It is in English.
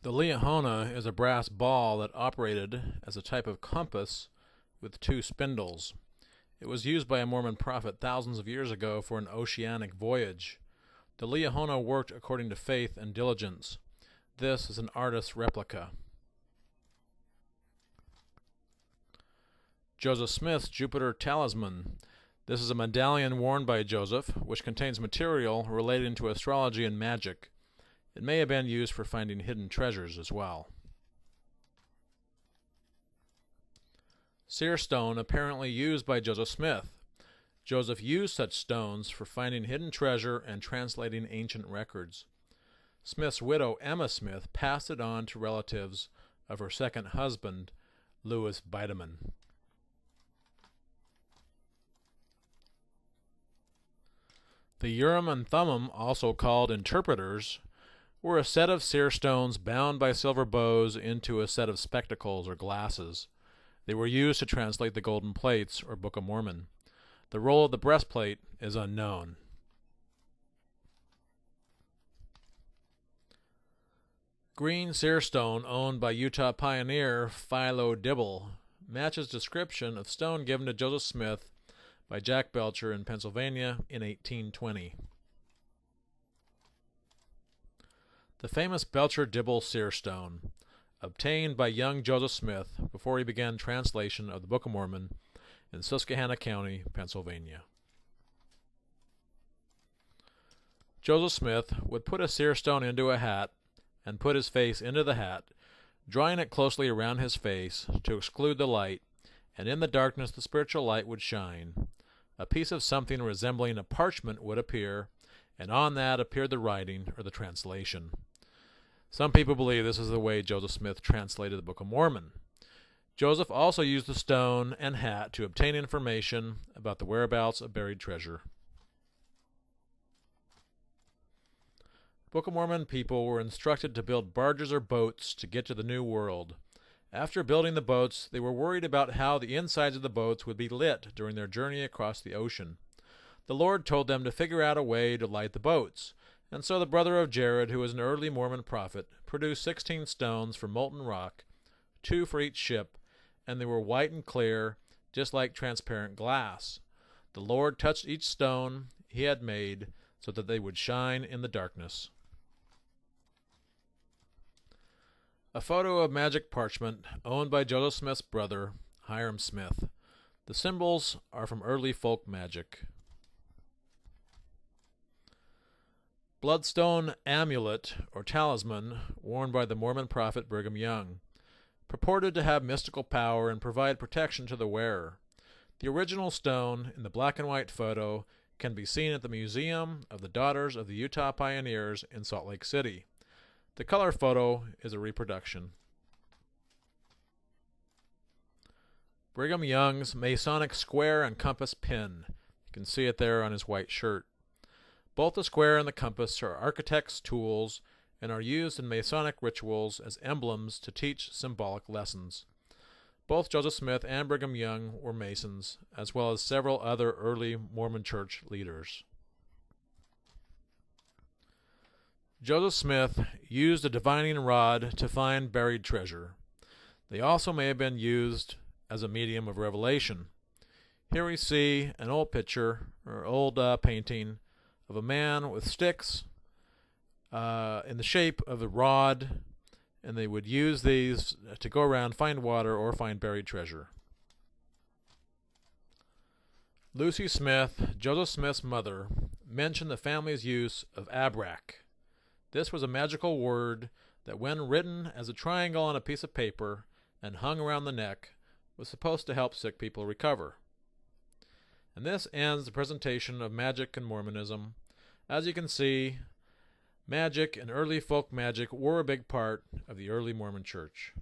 The Liahona is a brass ball that operated as a type of compass with two spindles. It was used by a Mormon prophet thousands of years ago for an oceanic voyage. The Liahona worked according to faith and diligence. This is an artist's replica. Joseph Smith's Jupiter talisman. This is a medallion worn by Joseph, which contains material relating to astrology and magic. It may have been used for finding hidden treasures as well. Seer stone apparently used by Joseph Smith. Joseph used such stones for finding hidden treasure and translating ancient records. Smith's widow, Emma Smith, passed it on to relatives of her second husband, Louis Bidamon. The Urim and Thummim, also called interpreters, were a set of seer stones bound by silver bows into a set of spectacles or glasses. They were used to translate the golden plates or Book of Mormon. The role of the breastplate is unknown. Green seer stone owned by Utah pioneer Philo Dibble matches description of stone given to Joseph Smith by Jack Belcher in Pennsylvania in 1820. The famous Belcher-Dibble seer stone, obtained by young Joseph Smith before he began translation of the Book of Mormon in Susquehanna County, Pennsylvania. Joseph Smith would put a seer stone into a hat and put his face into the hat, drawing it closely around his face to exclude the light, and in the darkness the spiritual light would shine. A piece of something resembling a parchment would appear, and on that appeared the writing or the translation. Some people believe this is the way Joseph Smith translated the Book of Mormon. Joseph also used the stone and hat to obtain information about the whereabouts of buried treasure. Book of Mormon people were instructed to build barges or boats to get to the New World. After building the boats, they were worried about how the insides of the boats would be lit during their journey across the ocean. The Lord told them to figure out a way to light the boats, and so the brother of Jared, who was an early Mormon prophet, produced 16 stones from molten rock, 2 for each ship, and they were white and clear, just like transparent glass. The Lord touched each stone he had made so that they would shine in the darkness. A photo of magic parchment owned by Joseph Smith's brother, Hyrum Smith. The symbols are from early folk magic. Bloodstone amulet or talisman worn by the Mormon prophet Brigham Young, purported to have mystical power and provide protection to the wearer. The original stone in the black and white photo can be seen at the Museum of the Daughters of the Utah Pioneers in Salt Lake City. The color photo is a reproduction. Brigham Young's Masonic square and compass pin. You can see it there on his white shirt. Both the square and the compass are architects' tools and are used in Masonic rituals as emblems to teach symbolic lessons. Both Joseph Smith and Brigham Young were Masons, as well as several other early Mormon church leaders. Joseph Smith used a divining rod to find buried treasure. They also may have been used as a medium of revelation. Here we see an old picture, or old painting, of a man with sticks in the shape of a rod, and they would use these to go around, find water, or find buried treasure. Lucy Smith, Joseph Smith's mother, mentioned the family's use of abrak. This was a magical word that, when written as a triangle on a piece of paper and hung around the neck, was supposed to help sick people recover. And this ends the presentation of magic and Mormonism. As you can see, magic and early folk magic were a big part of the early Mormon church.